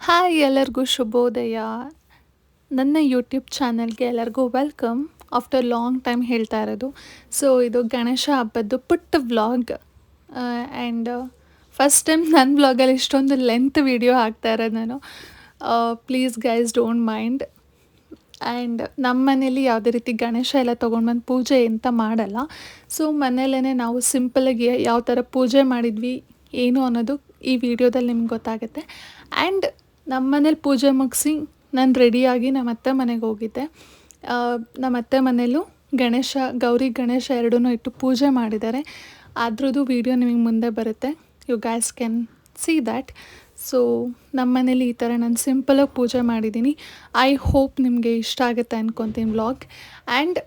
Hi ಎಲ್ಲರಿಗೂ ಶುಭೋದಯ. ನನ್ನ ಯೂಟ್ಯೂಬ್ ಚಾನಲ್ಗೆ ಎಲ್ಲರಿಗೂ ವೆಲ್ಕಮ್. ಆಫ್ಟರ್ ಲಾಂಗ್ ಟೈಮ್ ಹೇಳ್ತಾ ಇರೋದು. ಸೊ ಇದು ಗಣೇಶ ಹಬ್ಬದ್ದು ಪುಟ್ಟ ವ್ಲಾಗ್. ಆ್ಯಂಡ್ ಫಸ್ಟ್ ಟೈಮ್ ನನ್ನ ವ್ಲಾಗಲ್ಲಿ ಇಷ್ಟೊಂದು ಲೆಂತ್ ವಿಡಿಯೋ ಹಾಕ್ತಾ ಇರೋದು ನಾನು. Please guys don't mind. And ನಮ್ಮ ಮನೇಲಿ ಯಾವುದೇ ರೀತಿ ಗಣೇಶ ಎಲ್ಲ ತೊಗೊಂಡು ಬಂದು ಪೂಜೆ ಎಂತ ಮಾಡಲ್ಲ. ಸೊ ಮನೆಯಲ್ಲೇ ನಾವು ಸಿಂಪಲಾಗಿ ಯಾವ ಥರ ಪೂಜೆ ಮಾಡಿದ್ವಿ ಏನು ಅನ್ನೋದು ಈ ವಿಡಿಯೋದಲ್ಲಿ ನಿಮ್ಗೆ ಗೊತ್ತಾಗುತ್ತೆ. ಆ್ಯಂಡ್ ನಮ್ಮ ಮನೇಲಿ ಪೂಜೆ ಮುಗಿಸಿ ನಾನು ರೆಡಿಯಾಗಿ ನಮ್ಮ ಅತ್ತೆ ಮನೆಗೆ ಹೋಗಿದ್ದೆ. ನಮ್ಮ ಅತ್ತೆ ಮನೇಲೂ ಗಣೇಶ ಗೌರಿ ಗಣೇಶ ಎರಡೂ ಇಟ್ಟು ಪೂಜೆ ಮಾಡಿದ್ದಾರೆ. ಅದ್ರದ್ದು ವೀಡಿಯೋ ನಿಮಗೆ ಮುಂದೆ ಬರುತ್ತೆ. You guys can see that. So ನಮ್ಮ ಮನೇಲಿ ಈ ಥರ ನಾನು ಸಿಂಪಲಾಗಿ ಪೂಜೆ ಮಾಡಿದ್ದೀನಿ. ಐ ಹೋಪ್ ನಿಮಗೆ ಇಷ್ಟ ಆಗುತ್ತೆ ಅಂದ್ಕೊತೀನಿ ವ್ಲಾಗ್. ಆ್ಯಂಡ್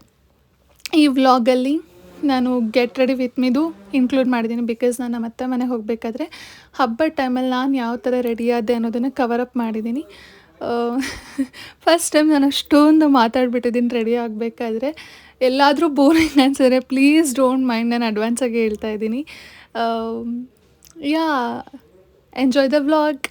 ಈ ವ್ಲಾಗಲ್ಲಿ ನಾನು ಗೆಟ್ ರೆಡಿ ವಿತ್ ಮಿದು ಇನ್ಕ್ಲೂಡ್ ಮಾಡಿದ್ದೀನಿ. ಬಿಕಾಸ್ ನಾನು ನಮ್ಮ ಅತ್ತೆ ಮನೆಗೆ ಹೋಗಬೇಕಾದ್ರೆ ಹಬ್ಬದ ಟೈಮಲ್ಲಿ ನಾನು ಯಾವ ಥರ ರೆಡಿ ಆದೆ ಅನ್ನೋದನ್ನು ಕವರಪ್ ಮಾಡಿದ್ದೀನಿ. ಫಸ್ಟ್ ಟೈಮ್ ನಾನು ಅಷ್ಟೊಂದು ಮಾತಾಡ್ಬಿಟ್ಟಿದ್ದೀನಿ ರೆಡಿ ಆಗಬೇಕಾದ್ರೆ. ಎಲ್ಲಾದರೂ ಬೋರಿಂಗ್ ಅನ್ಸಿದ್ರೆ ಪ್ಲೀಸ್ ಡೋಂಟ್ ಮೈಂಡ್, ನಾನು ಅಡ್ವಾನ್ಸಾಗಿ ಹೇಳ್ತಾ ಇದ್ದೀನಿ. ಯಾ ಎಂಜಾಯ್ ದ ವ್ಲಾಗ್.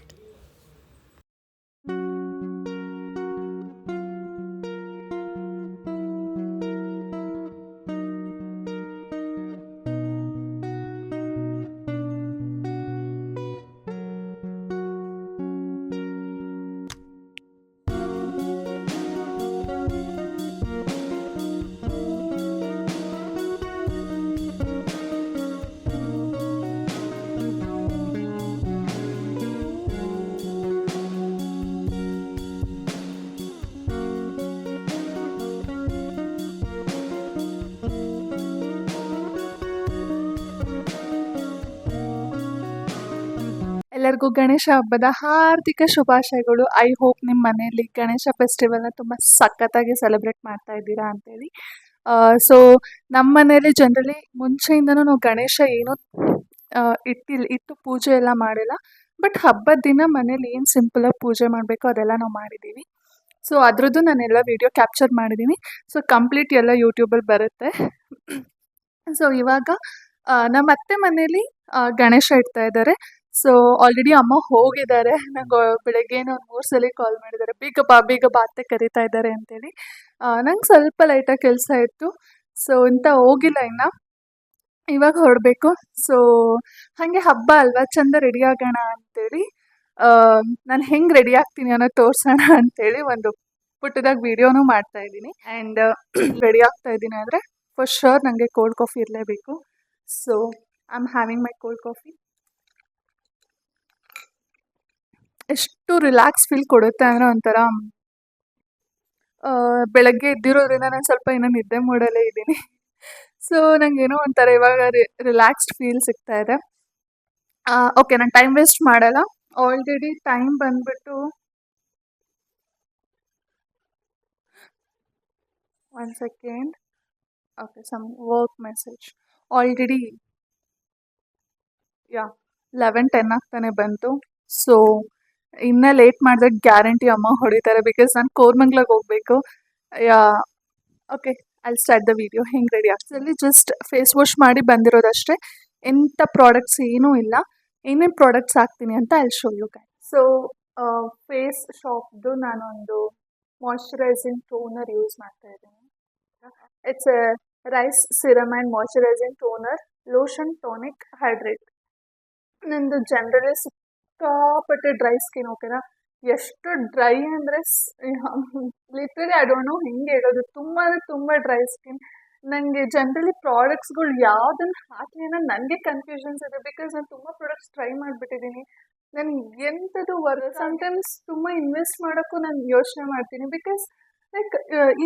ಎಲ್ಲರಿಗೂ ಗಣೇಶ ಹಬ್ಬದ ಹಾರ್ದಿಕ ಶುಭಾಶಯಗಳು. ಐ ಹೋಪ್ ನಿಮ್ಮ ಮನೆಯಲ್ಲಿ ಗಣೇಶ ಫೆಸ್ಟಿವಲ್ನ ತುಂಬ ಸಖತ್ತಾಗಿ ಸೆಲೆಬ್ರೇಟ್ ಮಾಡ್ತಾ ಇದ್ದೀರಾ ಅಂತೇಳಿ. ಸೊ ನಮ್ಮ ಮನೇಲಿ ಜನರಲಿ ಮುಂಚೆಯಿಂದನೂ ನಾವು ಗಣೇಶ ಏನೂ ಇಟ್ಟು ಪೂಜೆ ಎಲ್ಲ ಮಾಡಿಲ್ಲ. ಬಟ್ ಹಬ್ಬದ ದಿನ ಮನೇಲಿ ಏನು ಸಿಂಪಲಾಗಿ ಪೂಜೆ ಮಾಡಬೇಕು ಅದೆಲ್ಲ ನಾವು ಮಾಡಿದ್ದೀವಿ. ಸೊ ಅದ್ರದ್ದು ನಾನೆಲ್ಲ ವೀಡಿಯೋ ಕ್ಯಾಪ್ಚರ್ ಮಾಡಿದ್ದೀನಿ. ಸೊ ಕಂಪ್ಲೀಟ್ ಎಲ್ಲ ಯೂಟ್ಯೂಬಲ್ಲಿ ಬರುತ್ತೆ. ಸೊ ಇವಾಗ ನಮ್ಮ ಅತ್ತೆ ಮನೇಲಿ ಗಣೇಶ ಇಡ್ತಾ ಇದ್ದಾರೆ. ಸೊ ಆಲ್ರೆಡಿ ಅಮ್ಮ ಹೋಗಿದ್ದಾರೆ. ನಂಗೆ ಬೆಳಗ್ಗೆನೇ ಒಂದು 3 ಸಲ ಕಾಲ್ ಮಾಡಿದ್ದಾರೆ, ಬೇಗ ಬಾ ಬೇಗ ಬಾ ಅತ್ತೆ ಕರೀತಾ ಇದ್ದಾರೆ ಅಂತೇಳಿ. ನಂಗೆ ಸ್ವಲ್ಪ ಲೈಟಾಗಿ ಕೆಲಸ ಇತ್ತು. ಸೊ ಇಂಥ ಹೋಗಿಲ್ಲ ಇನ್ನು, ಇವಾಗ ಹೊರಡಬೇಕು. ಸೊ ಹಾಗೆ ಹಬ್ಬ ಅಲ್ವಾ, ಚಂದ ರೆಡಿ ಆಗೋಣ ಅಂತೇಳಿ ನಾನು ಹೆಂಗೆ ರೆಡಿ ಆಗ್ತೀನಿ ಅನ್ನೋದು ತೋರಿಸೋಣ ಅಂತೇಳಿ ಒಂದು ಪುಟ್ಟದಾಗಿ ವಿಡಿಯೋನೂ ಮಾಡ್ತಾ ಇದ್ದೀನಿ. ಆ್ಯಂಡ್ ರೆಡಿ ಆಗ್ತಾ ಇದ್ದೀನಿ ಅಂದರೆ ಫಾರ್ ಶೋರ್ ನನಗೆ ಕೋಲ್ಡ್ ಕಾಫಿ ಇರಲೇಬೇಕು. So I am having my cold coffee. ಎಷ್ಟು ರಿಲ್ಯಾಕ್ಸ್ ಫೀಲ್ ಕೊಡುತ್ತೆ ಅಂದರೆ ಒಂಥರ ಬೆಳಗ್ಗೆ ಎದ್ದಿರೋದ್ರಿಂದ ನಾನು ಸ್ವಲ್ಪ ಇನ್ನೂ ನಿದ್ದೆ ಮೂಡಲ್ಲೇ ಇದ್ದೀನಿ. ಸೊ ನನಗೇನೋ ಒಂಥರ ಇವಾಗ ರಿಲ್ಯಾಕ್ಸ್ಡ್ ಫೀಲ್ ಸಿಗ್ತಾ ಇದೆ. ಓಕೆ, ನಾನು ಟೈಮ್ ವೇಸ್ಟ್ ಮಾಡಲ್ಲ. ಆಲ್ರೆಡಿ ಟೈಮ್ ಬಂದ್ಬಿಟ್ಟು 1 second. Okay, some work message. Already 11:10 ಆಗ್ತಾನೆ ಬಂತು. ಸೊ ಇನ್ನೂ ಲೇಟ್ ಮಾಡಿದ್ರೆ ಗ್ಯಾರಂಟಿ ಅಮ್ಮ ಹೊಡಿತಾರೆ. ಬಿಕಾಸ್ ನಾನು ಕೋರ್ಮಂಗ್ಲಾಗೆ ಹೋಗಬೇಕು. ಯಾ okay, I start the video. ಹೆಂಗೆ ರೆಡಿ ಆಗ್ತದಲ್ಲಿ ಜಸ್ಟ್ ಫೇಸ್ ವಾಶ್ ಮಾಡಿ ಬಂದಿರೋದಷ್ಟೇ. ಎಂಥ ಪ್ರಾಡಕ್ಟ್ಸ್ ಏನೂ ಇಲ್ಲ. ಏನೇನು ಪ್ರಾಡಕ್ಟ್ಸ್ ಹಾಕ್ತೀನಿ ಅಂತ I show you guys. So face ಶಾಪ್ದು ನಾನೊಂದು ಮಾಯ್ಶ್ಚರೈಸಿಂಗ್ ಟೋನರ್ ಯೂಸ್ ಮಾಡ್ತಾ ಇದ್ದೀನಿ. It's a rice serum and moisturizing toner, lotion, tonic, hydrate. ನಂದು ಜನರಲಿ ಸಿಕ್ಕಾಪಟ್ಟೆ ಡ್ರೈ ಸ್ಕಿನ್. ಓಕೆನಾ, ಎಷ್ಟು ಡ್ರೈ ಅಂದರೆ ಲಿಟ್ರಲಿ ಐ ಡೋಂಟ್ ನೋ ಹೆಂಗೆ ಹೇಳೋದು. ತುಂಬ ಅಂದರೆ ತುಂಬ ಡ್ರೈ ಸ್ಕಿನ್. ನನಗೆ ಜನರಲಿ ಪ್ರಾಡಕ್ಟ್ಸ್ಗಳು ಯಾವುದನ್ನು ಹಾಕಲಿ ಅನ್ನೋ ನನಗೆ ಕನ್ಫ್ಯೂಷನ್ಸ್ ಇದೆ. ಬಿಕಾಸ್ ನಾನು ತುಂಬ ಪ್ರಾಡಕ್ಟ್ಸ್ ಟ್ರೈ ಮಾಡಿಬಿಟ್ಟಿದ್ದೀನಿ. ನನಗೆ ಎಂಥದ್ದು ಸಮ್ಟೈಮ್ಸ್ ತುಂಬ ಇನ್ವೆಸ್ಟ್ ಮಾಡೋಕ್ಕೂ ನಾನು ಯೋಚನೆ ಮಾಡ್ತೀನಿ. ಬಿಕಾಸ್ ಲೈಕ್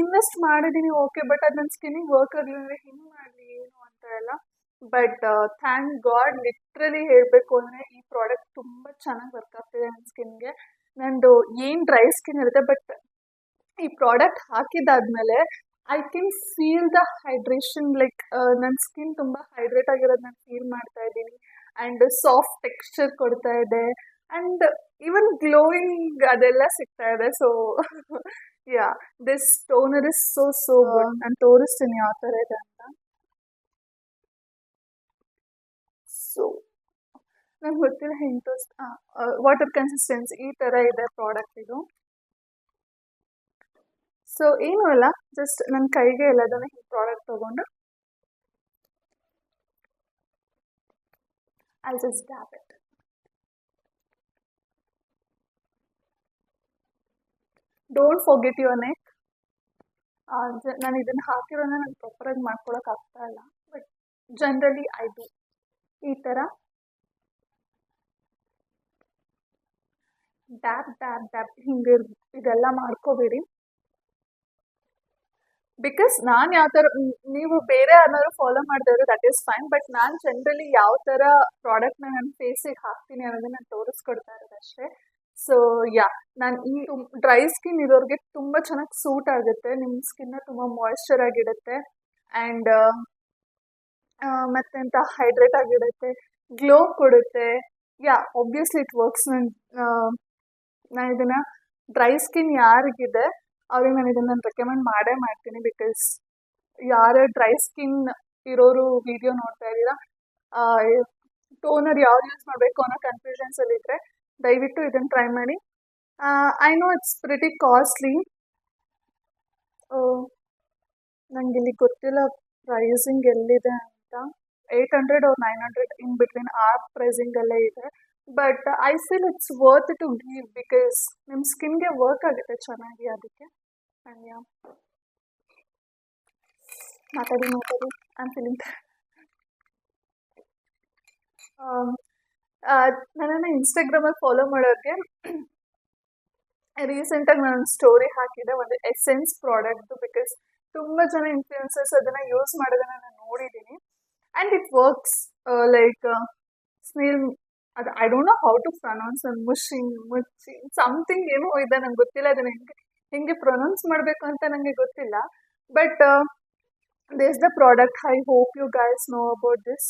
ಇನ್ವೆಸ್ಟ್ ಮಾಡಿದ್ದೀನಿ ಓಕೆ, ಬಟ್ ಅದು ನನ್ನ ಸ್ಕಿನ್ನಿಗೆ ವರ್ಕ್ ಆಗಲಿಲ್ಲ ಹೆಂಗೆ ಮಾಡಲಿ ಏನು ಅಂತ ಎಲ್ಲ. ಬಟ್ ಥ್ಯಾಂಕ್ ಗಾಡ್, ಲಿಟ್ರಲಿ ಹೇಳಬೇಕು ಅಂದರೆ ಈ ಪ್ರಾಡಕ್ಟ್ ತುಂಬ ಚೆನ್ನಾಗಿ ವರ್ಕ್ ಆಗ್ತಿದೆ ನನ್ನ ಸ್ಕಿನ್ಗೆ. ನಂದು ಏನು ಡ್ರೈ ಸ್ಕಿನ್ ಇರುತ್ತೆ, ಬಟ್ ಈ ಪ್ರಾಡಕ್ಟ್ ಹಾಕಿದಾದ್ಮೇಲೆ I can feel the hydration. Like ನನ್ನ ಸ್ಕಿನ್ ತುಂಬ ಹೈಡ್ರೇಟ್ ಆಗಿರೋದು ನಾನು ಫೀಲ್ ಮಾಡ್ತಾ ಇದ್ದೀನಿ. ಆ್ಯಂಡ್ ಸಾಫ್ಟ್ ಟೆಕ್ಸ್ಚರ್ ಕೊಡ್ತಾ ಇದೆ. ಆ್ಯಂಡ್ ಈವನ್ ಗ್ಲೋಯಿಂಗ್ ಅದೆಲ್ಲ ಸಿಗ್ತಾ ಇದೆ. So yeah, this toner is so good. ನಾನು ತೋರಿಸ್ತೀನಿ ಯಾವ ಥರ ಇದೆ ಅಂತ. ಸೊ ನಂಗೆ ಗೊತ್ತಿಲ್ಲ ಹೆಂಗೆ ತೋರಿಸ್ ವಾಟರ್ ಕನ್ಸಿಸ್ಟೆನ್ಸಿ ಈ ಥರ ಇದೆ ಪ್ರಾಡಕ್ಟ್ ಇದು. ಸೊ ಏನೂ ಅಲ್ಲ, ಜಸ್ಟ್ ನನ್ನ ಕೈಗೆ ಎಲ್ಲದನ್ನು ಈ ಪ್ರಾಡಕ್ಟ್ ತೊಗೊಂಡು I'll just dab it. Don't forget your neck. ನಾನು ಇದನ್ನು ಹಾಕಿರೋದನ್ನ ನಾನು ಪ್ರಾಪರಾಗಿ ಮಾಡ್ಕೊಳಕ್ಕೆ ಆಗ್ತಾ ಇಲ್ಲ, ಬಟ್ ಜನರಲಿ ಐ ಡು ಈ ಥರ ಡ್ಯಾಬ್ ಡ್ಯಾಬ್ ಡ್ಯಾಬ್ ಹಿಂಗೆ ಇದೆಲ್ಲ ಮಾಡ್ಕೋಬೇಡಿ. ಬಿಕಾಸ್ ನಾನು ಯಾವ ಥರ ನೀವು ಬೇರೆ ಯಾರನ್ನಾದ್ರು ಫಾಲೋ ಮಾಡಿದವರು ದಟ್ ಈಸ್ ಫೈನ್, ಬಟ್ ನಾನು ಜನರಲಿ ಯಾವ ಥರ ಪ್ರಾಡಕ್ಟ್ನ ನನ್ನ ಫೇಸಿಗೆ ಹಾಕ್ತೀನಿ ಅನ್ನೋದನ್ನ ನಾನು ತೋರಿಸ್ಕೊಡ್ತಾ ಇರೋದು ಅಷ್ಟೇ. ಸೊ ಯಾ, ನಾನು ಈ ಡ್ರೈ ಸ್ಕಿನ್ ಇರೋರಿಗೆ ತುಂಬ ಚೆನ್ನಾಗಿ ಸೂಟ್ ಆಗುತ್ತೆ. ನಿಮ್ಮ ಸ್ಕಿನ್ನ ತುಂಬ ಮಾಯ್ಶ್ಚರ್ ಆಗಿಡುತ್ತೆ ಆ್ಯಂಡ್ ಮತ್ತೆಂತ ಹೈಡ್ರೇಟ್ ಆಗಿಡುತ್ತೆ, ಗ್ಲೋ ಕೊಡುತ್ತೆ. ಯಾ, ಒಬ್ವಿಯಸ್ಲಿ ಇಟ್ ವರ್ಕ್ಸ್. ನಾನು ಇದನ್ನು ಡ್ರೈ ಸ್ಕಿನ್ ಯಾರಿಗಿದೆ ಅವ್ರಿಗೆ ನಾನು ಇದನ್ನು ರೆಕಮೆಂಡ್ ಮಾಡೇ ಮಾಡ್ತೀನಿ. ಬಿಕಾಸ್ ಯಾರು ಡ್ರೈ ಸ್ಕಿನ್ ಇರೋರು ವಿಡಿಯೋ ನೋಡ್ತಾ ಇದ್ದೀರಾ, ಟೋನರ್ ಯಾವ್ದು ಯೂಸ್ ಮಾಡಬೇಕು ಅನ್ನೋ ಕನ್ಫ್ಯೂಷನ್ಸಲ್ಲಿ ಇದ್ದರೆ ದಯವಿಟ್ಟು ಇದನ್ನು ಟ್ರೈ ಮಾಡಿ. I know it's pretty costly. ನನಗೆ ಇಲ್ಲಿ ಗೊತ್ತಿಲ್ಲ ಪ್ರೈಸಿಂಗ್ ಎಲ್ಲಿದೆ ಅಂತ. 800 or 900 ಇನ್ ಬಿಟ್ವೀನ್ ಆ ಪ್ರೈಸಿಂಗಲ್ಲೇ ಇದೆ. But I feel it's worth to give because ನಿಮ್ಮ ಸ್ಕಿನ್ಗೆ ವರ್ಕ್ ಆಗುತ್ತೆ ಚೆನ್ನಾಗಿ ಅದಕ್ಕೆ. ಆ್ಯಂಡ್ ಯಾ, ಮಾತಾಡಿ ಐ ಆಮ್ ಫೀಲಿಂಗ್. ನನ್ನನ್ನು ಇನ್ಸ್ಟಾಗ್ರಾಮಲ್ಲಿ ಫಾಲೋ ಮಾಡೋರಿಗೆ ರೀಸೆಂಟಾಗಿ ನಾನು ಸ್ಟೋರಿ ಹಾಕಿದ್ದೆ ಒಂದು ಎಸೆನ್ಸ್ ಪ್ರಾಡಕ್ಟ್ದು. ಬಿಕಾಸ್ ತುಂಬ ಜನ ಇನ್ಫ್ಲೂಯೆನ್ಸರ್ಸ್ ಅದನ್ನು ಯೂಸ್ ಮಾಡೋದನ್ನು ನಾನು ನೋಡಿದ್ದೀನಿ and it works like snail. ಅದು I don't know how to pronounce, ಮುಚ್ಚಿ ಸಮಥಿಂಗ್ ಏನೋ ಇದೆ, ನಂಗೆ ಗೊತ್ತಿಲ್ಲ ಅದನ್ನು ಹೆಂಗೆ ಪ್ರೊನೌನ್ಸ್ ಮಾಡಬೇಕು ಅಂತ ನನಗೆ ಗೊತ್ತಿಲ್ಲ. But this the product. I hope you guys know about this.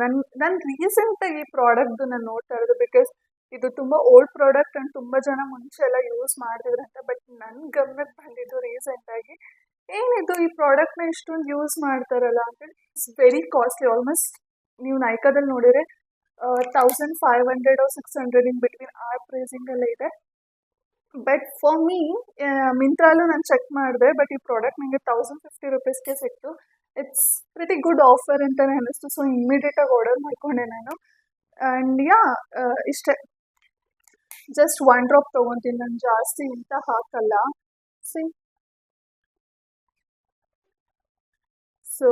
ನಾನು ರೀಸೆಂಟಾಗಿ ಈ ಪ್ರಾಡಕ್ಟ್ದು ನಾನು ನೋಡ್ತಾ ಇರೋದು. ಬಿಕಾಸ್ ಇದು ತುಂಬ ಓಲ್ಡ್ ಪ್ರಾಡಕ್ಟ್ ಆ್ಯಂಡ್ ತುಂಬ ಜನ ಮುಂಚೆ ಎಲ್ಲ ಯೂಸ್ ಮಾಡ್ತಿದ್ರಂತ. ಬಟ್ ನನ್ನ ಗಮನಕ್ಕೆ ಬಂದಿದ್ದು ರೀಸೆಂಟಾಗಿ, ಏನಿದು ಈ ಪ್ರಾಡಕ್ಟ್ನ ಇಷ್ಟೊಂದು ಯೂಸ್ ಮಾಡ್ತಾರಲ್ಲ ಅಂತೇಳಿ. It's very costly. ಆಲ್ಮೋಸ್ಟ್ ನೀವು ನೈಕಾದಲ್ಲಿ ನೋಡಿದರೆ 1500 or 600 ಇನ್ ಬಿಟ್ವೀನ್ ಆ ಪ್ರೈಸಿಂಗಲ್ಲೇ ಇದೆ. ಬಟ್ ಫಾರ್ ಮೀ ಮಿಂತ್ರಲ್ಲೂ ನಾನು ಚೆಕ್ ಮಾಡಿದೆ, ಬಟ್ ಈ ಪ್ರಾಡಕ್ಟ್ ನನಗೆ 1050 rupeesಗೆ ಸಿಕ್ತು. ಇಟ್ಸ್ ಪ್ರಿಟಿ ಗುಡ್ ಆಫರ್ ಅಂತಲೇ ಅನ್ನಿಸ್ತು. ಸೊ ಇಮ್ಮಿಡಿಯೇಟಾಗಿ ಆರ್ಡರ್ ಮಾಡಿಕೊಂಡೆ ನಾನು. ಆ್ಯಂಡ್ ಯಾ, ಇಷ್ಟೇ. ಜಸ್ಟ್ 1 ಡ್ರಾಪ್ ತೊಗೊತೀನಿ ನಾನು, ಜಾಸ್ತಿ ಇಂತ ಹಾಕಲ್ಲ. ಸಿ, ಸೊ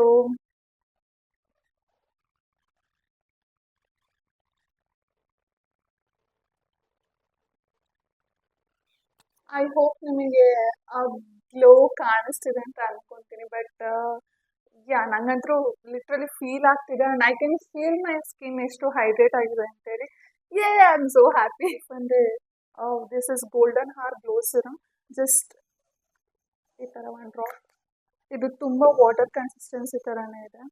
ಐ ಹೋಪ್ ನಿಮಗೆ ಆ ಗ್ಲೋ ಕಾಣಿಸ್ತಿದೆ ಅಂತ ಅನ್ಕೊಂತೀನಿ. ಬಟ್ ಯಾ, ನಂಗಂತೂ ಲಿಟ್ರಲಿ ಫೀಲ್ ಆಗ್ತಿದೆ and I can feel my skin ಎಷ್ಟು ಹೈಡ್ರೇಟ್ ಆಗಿದೆ ಅಂತೇಳಿ. I am so happy. ಅಂದರೆ this is golden hour glow serum. Just ಈ ಥರ 1 ಡ್ರಾಪ್. ಇದು ತುಂಬ ವಾಟರ್ ಕನ್ಸಿಸ್ಟೆನ್ಸಿ ಥರನೇ ಇದೆ.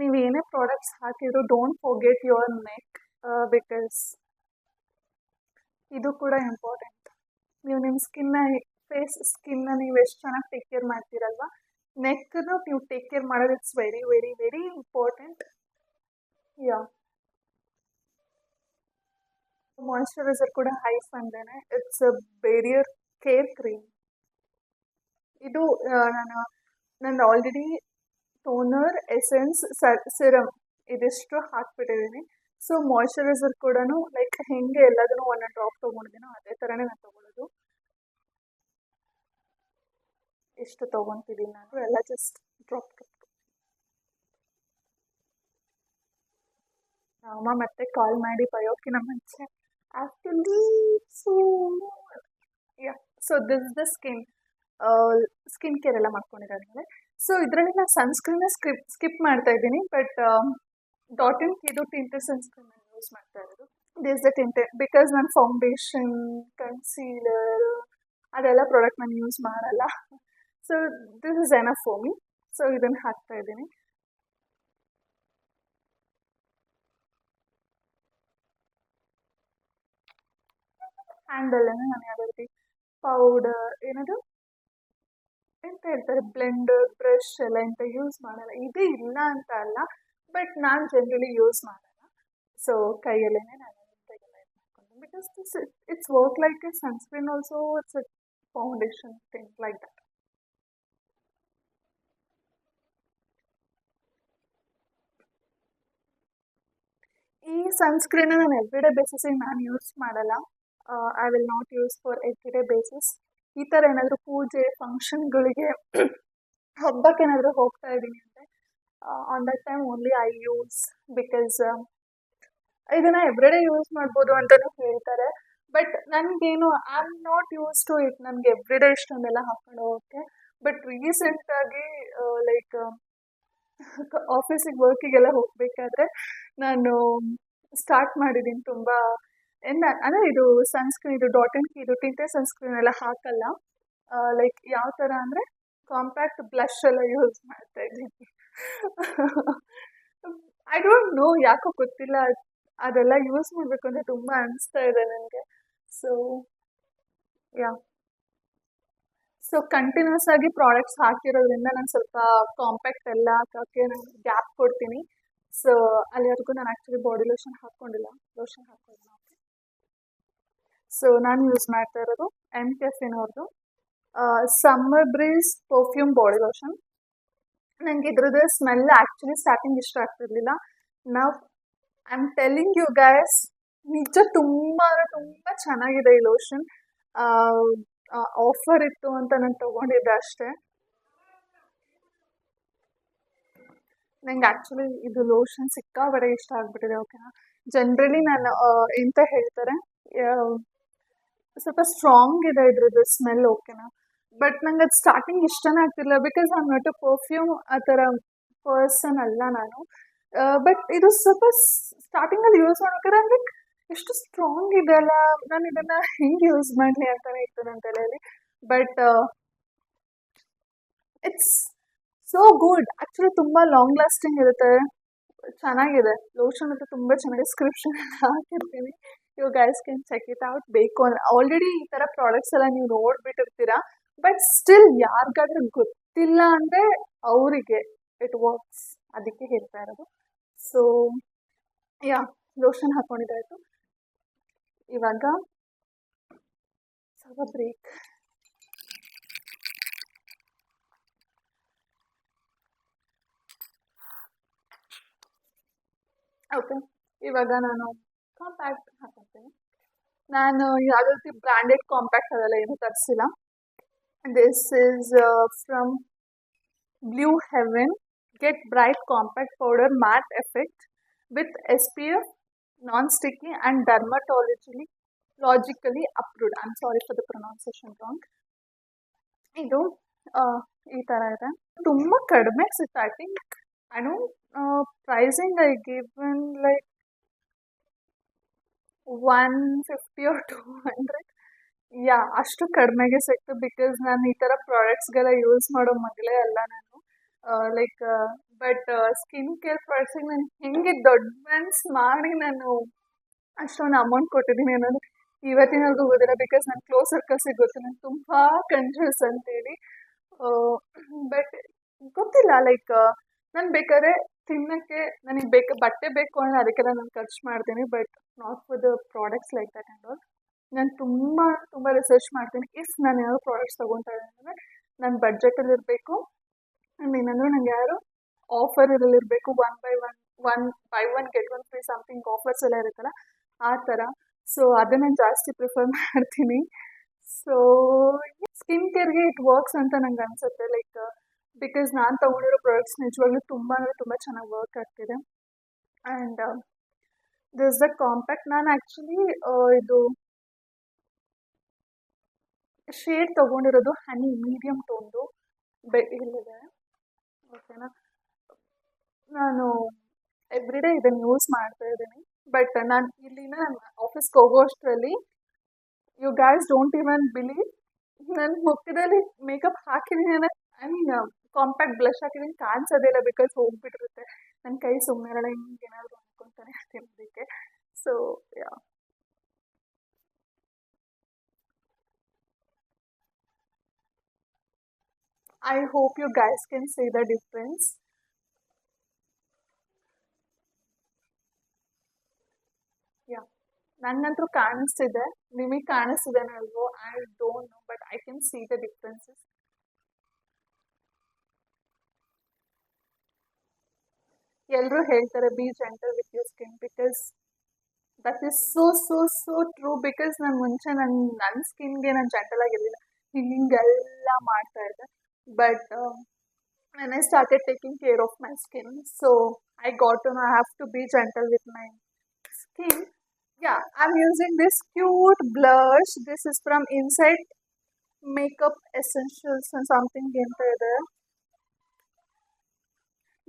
ನೀವು ಏನೇ ಪ್ರಾಡಕ್ಟ್ಸ್ ಹಾಕಿದ್ರು don't forget your neck. Because ಇದು ಕೂಡ ಇಂಪಾರ್ಟೆಂಟ್. ನೀವು ನಿಮ್ಮ ಸ್ಕಿನ್ನ ನೀವು ಎಷ್ಟು ಚೆನ್ನಾಗಿ ಟೇಕ್ ಕೇರ್ ಮಾಡ್ತೀರಲ್ವ, ನೆಕ್ಕನ್ನು ನೀವು ಟೇಕ್ ಕೇರ್ ಮಾಡೋದು it's very very very important. Yeah, moisturizer ಕೂಡ ಹೈಫ್ ಅಂದೇನೆ. It's a barrier care cream. ಇದು ನಂದು ಆಲ್ರೆಡಿ ಟೋನರ್, ಎಸೆನ್ಸ್, ಸಿರಮ್ ಇದಿಷ್ಟು ಹಾಕ್ಬಿಟ್ಟಿದ್ದೀನಿ. ಸೊ ಮಾಯಿಶ್ಚರೈಸರ್ ಕೂಡ ಲೈಕ್ ಹೆಂಗೆ ಎಲ್ಲದನ್ನು 1 ಡ್ರಾಪ್ ತೊಗೊಂಡಿದ್ದೀನೋ ಅದೇ ಥರನೇ ನಾನು ತೊಗೊಳ್ಳೋದು. ಎಷ್ಟು ತೊಗೊತಿದ್ದೀನಿ ನಾನು ಎಲ್ಲ ಜಸ್ಟ್ ಡ್ರಾಪ್. ಅಮ್ಮ ಮತ್ತೆ ಕಾಲ್ ಮಾಡಿ ಬಯೋಕಿನ ಮುಂಚೆ actually. So yeah, so this is the skin care ಎಲ್ಲ ಮಾಡ್ಕೊಂಡಿದ್ದಾದ್ಮೇಲೆ, ಸೊ ಇದರಲ್ಲಿ ನಾನು ಸನ್ಸ್ಕ್ರೀನ್ನ ಸ್ಕಿಪ್ ಮಾಡ್ತಾ ಇದ್ದೀನಿ. ಬಟ್ ಡಾಟ್ ಇದು ಟಿಂಟೆಡ್ ಸನ್ಸ್ಕ್ರೀನ್ ಯೂಸ್ ಮಾಡ್ತಾ ಇರೋದು. This the tinted. ಬಿಕಾಸ್ ನಾನು ಫೌಂಡೇಶನ್, ಕನ್ಸೀಲರ್ ಅದೆಲ್ಲ ಪ್ರಾಡಕ್ಟ್ ನಾನು ಯೂಸ್ ಮಾಡಲ್ಲ. So this is enough for me. So ಇದನ್ನು ಹಾಕ್ತಾ ಇದ್ದೀನಿ. ಹ್ಯಾಂಡಲನ್ನು ನಾನು ಯಾವುದೇ ರೀತಿ ಪೌಡರ್ ಏನದು ಎಂತ ಹೇಳ್ತಾರೆ ಬ್ಲೆಂಡರ್ ಬ್ರಷ್ ಎಲ್ಲ ಎಂತ ಯೂಸ್ ಮಾಡಲ್ಲ. ಇದು ಇಲ್ಲ ಅಂತ ಅಲ್ಲ, ಬಟ್ ನಾನು ಜನರಲಿ ಯೂಸ್ ಮಾಡಲ್ಲ. ಸೊ ಕೈಯಲ್ಲೇನೆ ನಾನು ತೆಗೆಲ್ಲ ಇದು ಮಾಡ್ಕೊಂಡು because this it's work like A sunscreen also, it's A foundation thing like that. ಈ ಸನ್ಸ್ಕ್ರೀನ್ ನಾನು ಎವ್ರಿಡೇ ಬೇಸಿಸಿಗೆ ನಾನು ಯೂಸ್ ಮಾಡಲ್ಲ. I will not use for everyday basis. ಈ ಥರ ಏನಾದರೂ ಪೂಜೆ ಫಂಕ್ಷನ್ಗಳಿಗೆ ಹಬ್ಬಕ್ಕೆ ಏನಾದರೂ ಹೋಗ್ತಾ ಇದ್ದೀನಿ ಅಂದರೆ on that time only I use, because ಇದನ್ನ ಎವ್ರಿಡೇ ಯೂಸ್ ಮಾಡ್ಬೋದು ಅಂತಲೂ ಹೇಳ್ತಾರೆ. ಬಟ್ ನನಗೇನು I am not use to it, ನನಗೆ ಎವ್ರಿಡೇ ಇಷ್ಟೊಂದೆಲ್ಲ ಹಾಕೊಂಡು ಹೋಗೋಕ್ಕೆ. ಬಟ್ ರೀಸೆಂಟಾಗಿ ಲೈಕ್ ಆಫೀಸಿಗೆ ವರ್ಕಿಗೆಲ್ಲ ಹೋಗಬೇಕಾದ್ರೆ ನಾನು ಸ್ಟಾರ್ಟ್ ಮಾಡಿದ್ದೀನಿ ತುಂಬ ಅಂದರೆ ಇದು ಸನ್ಸ್ಕ್ರೀನ್, ಇದು ಡಾಟ್ ಆ್ಯಂಡ್ ಕಿ, ಇದು ಟಿಂಟೆಡ್ ಸನ್ಸ್ಕ್ರೀನ್ ಎಲ್ಲ ಹಾಕಲ್ಲ. ಲೈಕ್ ಯಾವ ಥರ ಅಂದರೆ ಕಾಂಪ್ಯಾಕ್ಟ್ ಬ್ಲಷ್ ಎಲ್ಲ ಯೂಸ್ ಮಾಡ್ತಾ ಇದ್ದೀನಿ. ಐ ಡೋಂಟ್ ನೋ, ಯಾಕೋ ಗೊತ್ತಿಲ್ಲ, ಅದೆಲ್ಲ ಯೂಸ್ ಮಾಡಬೇಕು ಅಂತ ತುಂಬ ಅನಿಸ್ತಾ ಇದೆ ನನಗೆ. ಸೊ ಯಾ, ಸೊ ಕಂಟಿನ್ಯೂಸ್ ಆಗಿ ಪ್ರಾಡಕ್ಟ್ಸ್ ಹಾಕಿರೋದ್ರಿಂದ ನಾನು ಸ್ವಲ್ಪ ಕಾಂಪ್ಯಾಕ್ಟ್ ಎಲ್ಲ ಹಾಕೋಕ್ಕೆ ನಾನು ಗ್ಯಾಪ್ ಕೊಡ್ತೀನಿ. ಸೊ ಅಲ್ಲಿವರೆಗೂ ನಾನು ಆ್ಯಕ್ಚುಲಿ ಬಾಡಿ ಲೋಷನ್ ಹಾಕ್ಕೊಂಡಿಲ್ಲ, ಲೋಷನ್ ಹಾಕೋದು. ಸೊ ನಾನು ಯೂಸ್ ಮಾಡ್ತಾ ಇರೋದು ಎಮ್ ಕೆಫಿನವ್ರದ್ದು summer breeze perfume body lotion. ನನಗೆ ಇದ್ರದ್ದು ಸ್ಮೆಲ್ ಆ್ಯಕ್ಚುಲಿ ಸ್ಟಾರ್ಟಿಂಗ್ ಇಷ್ಟ ಆಗ್ತಿರ್ಲಿಲ್ಲ. ನಾವು I am telling you guys, ನಿಜ ತುಂಬ ಅಂದರೆ ತುಂಬ ಚೆನ್ನಾಗಿದೆ ಈ ಲೋಷನ್. ಆಫರ್ ಇತ್ತು ಅಂತ ನಾನು ತೊಗೊಂಡಿದ್ದೆ ಅಷ್ಟೇ. ನಂಗೆ ಆ್ಯಕ್ಚುಲಿ ಇದು ಲೋಷನ್ ಸಿಕ್ಕಾಬಡೆ ಇಷ್ಟ ಆಗಿಬಿಟ್ಟಿದೆ. ಓಕೆನಾ, ಜನರಲಿ ನಾನು ಎಂತ ಹೇಳ್ತಾರೆ, ಸ್ವಲ್ಪ ಸ್ಟ್ರಾಂಗ್ ಇದೆ ಇದ್ರದ್ದು ಸ್ಮೆಲ್. ಓಕೆನಾ, ಬಟ್ ನಂಗೆ ಅದು ಸ್ಟಾರ್ಟಿಂಗ್ ಇಷ್ಟನೇ ಆಗ್ತಿಲ್ಲ, because I am not a perfume ಆ ಥರ ಪರ್ಸನ್ ಅಲ್ಲ ನಾನು. ಬಟ್ ಇದು ಸ್ವಲ್ಪ ಸ್ಟಾರ್ಟಿಂಗಲ್ಲಿ ಯೂಸ್ ಮಾಡ್ಬೇಕಾದ್ರೆ ಅಂದರೆ ಎಷ್ಟು ಸ್ಟ್ರಾಂಗ್ ಇದೆ ಅಲ್ಲ, ನಾನು ಇದನ್ನು ಹೆಂಗೆ ಯೂಸ್ ಮಾಡಲಿ ಅಂತಲೇ ಇತ್ತು ನನ್ನ ತಲೆಯಲ್ಲಿ. But it's so good actually, ತುಂಬ ಲಾಂಗ್ ಲಾಸ್ಟಿಂಗ್ ಇರುತ್ತೆ, ಚೆನ್ನಾಗಿದೆ ಲೋಷನ್ ಅಂತೂ ತುಂಬ ಚೆನ್ನಾಗಿ. ಡಿಸ್ಕ್ರಿಪ್ಷನ್ ಹಾಕಿರ್ತೀನಿ, you guys can check it out. ಬೇಕು ಅಂದರೆ ಆಲ್ರೆಡಿ ಈ ಥರ ಪ್ರಾಡಕ್ಟ್ಸ್ ಎಲ್ಲ ನೀವು ನೋಡ್ಬಿಟ್ಟಿರ್ತೀರಾ, ಬಟ್ ಸ್ಟಿಲ್ ಯಾರಿಗಾದ್ರೂ ಗೊತ್ತಿಲ್ಲ ಅಂದರೆ ಅವರಿಗೆ ಇಟ್ ವರ್ಕ್ಸ್, ಅದಕ್ಕೆ ಹೇಳ್ತಾ ಇರೋದು. ಸೊ ಯಾ, ಲೋಷನ್ ಹಾಕ್ಕೊಂಡಿದ್ದಾಯಿತು. ಇವಾಗ ಸ್ವಲ್ಪ ಬ್ರೇಕ್. ಓಕೆ, ಇವಾಗ ನಾನು ಕಾಂಪ್ಯಾಕ್ಟ್ ಹಾಕೊತೀನಿ. ನಾನು ಯಾವುದೇ ರೀತಿ ಬ್ರ್ಯಾಂಡೆಡ್ ಕಾಂಪ್ಯಾಕ್ಟ್ ಅದೆಲ್ಲ ಏನೂ ತರಿಸಿಲ್ಲ. This is from Blue Heaven get bright compact powder matte effect with SPF, non sticky and logically approved. I am sorry for the pronunciation wrong. ಇದು ಈ ಥರ ಇದೆ, ತುಂಬ ಕಡಿಮೆ ಸಿಗುತ್ತೆ. I think I don't pricing I given like 150 or 200. Yeah, ಅಷ್ಟು ಕಡಿಮೆಗೆ ಸಿಕ್ತು, ಬಿಕಾಸ್ ನಾನು ಈ ಥರ ಪ್ರಾಡಕ್ಟ್ಸ್ಗೆಲ್ಲ ಯೂಸ್ ಮಾಡೋ ಮಗಳೇ ಅಲ್ಲ ನಾನು. ಲೈಕ್ ಬಟ್ ಸ್ಕಿನ್ ಕೇರ್ ಪ್ರಾಡಕ್ಟ್ಸಿಗೆ ನಾನು ಹೆಂಗೆ ದೊಡ್ಡ ಮನ್ಸ್ ಮಾಡಿ ನಾನು ಅಷ್ಟೊಂದು ಅಮೌಂಟ್ ಕೊಟ್ಟಿದ್ದೀನಿ ಅನ್ನೋದು ಇವತ್ತಿನವರೆಗೂ ಗೊತ್ತಿಲ್ಲ, ಬಿಕಾಸ್ ನನ್ನ ಕ್ಲೋಸ್ ಸರ್ಕಲ್ಸಿಗೆ ಗೊತ್ತು ನಾನು ತುಂಬ ಕನ್ಫ್ಯೂಸ್ ಅಂತೇಳಿ. ಬಟ್ ಗೊತ್ತಿಲ್ಲ, ಲೈಕ್ ನಾನು ಬೇಕಾದ್ರೆ ತಿನ್ನೋಕ್ಕೆ ನನಗೆ ಬಟ್ಟೆ ಬೇಕು ಅಂದರೆ ಅದಕ್ಕೆಲ್ಲ ನಾನು ಖರ್ಚು ಮಾಡ್ತೀನಿ, but not for the products like that and all. ನಾನು ತುಂಬ ರಿಸರ್ಚ್ ಮಾಡ್ತೀನಿ. ಇಫ್ ನಾನು ಯಾರೋ ಪ್ರಾಡಕ್ಟ್ಸ್ ತೊಗೊತಾ ಇದ್ದೀನಿ ಅಂದರೆ ನನ್ನ ಬಡ್ಜೆಟಲ್ಲಿ ಇರಬೇಕು, ಆ್ಯಂಡ್ ಏನಂದರೆ ನನಗೆ ಯಾರು ಆಫರ್ ಇರಲಿರಬೇಕು, buy one get one free something offers ಎಲ್ಲ ಇರುತ್ತಲ್ಲ ಆ ಥರ. ಸೊ ಅದನ್ನು ಜಾಸ್ತಿ ಪ್ರಿಫರ್ ಮಾಡ್ತೀನಿ. ಸೊ ಸ್ಕಿನ್ ಕೇರ್ಗೆ ಇಟ್ ವರ್ಕ್ಸ್ ಅಂತ ನಂಗೆ ಅನಿಸುತ್ತೆ, ಲೈಕ್ ಬಿಕಾಸ್ ನಾನು ತೊಗೊಂಡಿರೋ ಪ್ರಾಡಕ್ಟ್ಸ್ ನಿಜವಾಗ್ಲೂ ತುಂಬ ಅಂದರೆ ತುಂಬ ಚೆನ್ನಾಗಿ ವರ್ಕ್ ಆಗ್ತಿದೆ. And this the compact. ನಾನು ಆ್ಯಕ್ಚುಲಿ ಇದು ಶೇಡ್ ತೊಗೊಂಡಿರೋದು ಹನಿ ಮೀಡಿಯಮ್ ಟೋನ್ದು ಇಲ್ಲಿದೆ. ಓಕೆನಾ, ನಾನು ಎವ್ರಿಡೇ ಇದನ್ನು ಯೂಸ್ ಮಾಡ್ತಾ ಇದ್ದೀನಿ. ಬಟ್ ನಾನು ಇಲ್ಲಿನ ಆಫೀಸ್ಗೆ ಹೋಗೋ ಅಷ್ಟರಲ್ಲಿ you guys don't even believe, ನನ್ನ ಮುಖದಲ್ಲಿ ಮೇಕಪ್ ಹಾಕಿದ್ದೀನಿ ಅಂದರೆ ಐ ಮೀನ್ ಕಾಂಪ್ಯಾಕ್ಟ್ ಬ್ಲಷ್ ಹಾಕಿದ್ದೀನಿ ಕಾಣಿಸೋದೇ ಇಲ್ಲ, ಬಿಕಾಸ್ ಹೋಗ್ಬಿಟ್ಟಿರುತ್ತೆ. ನನ್ನ ಕೈ ಸುಮ್ಮನೆ ಇರಲ್ಲ, ಹಿಂಗೆ ಏನಾದರೂ ಅನ್ಕೊತಾನೆ ಇರ್ತೀನಿ ಅದಕ್ಕೆ. So yeah, I hope you guys can see the difference. Yeah, ನಂಗಂತೂ ಕಾಣಿಸ್ತಿದೆ. ನಿಮಗೆ ಕಾಣಿಸ್ತಿದೇನೋ ಅಲ್ವೋ I don't no but I can see the differences. ಎಲ್ಲರೂ ಹೇಳ್ತಾರೆ B gentle with your skin because that is so true. Because ನಾನು ಮುಂಚೆ ನನ್ನ ಸ್ಕಿನ್ಗೆ ನಾನು ಜೆಂಟಲ್ ಆಗಿರಲಿಲ್ಲ, ಹಿಂಗೆಲ್ಲ ಮಾಡ್ತಾ ಇದ್ದೆ. But when I started taking care of my skin, so I got to know I have to be gentle with my skin. Yeah, I'm using this cute blush. This is from Inside Makeup Essentials and something into there.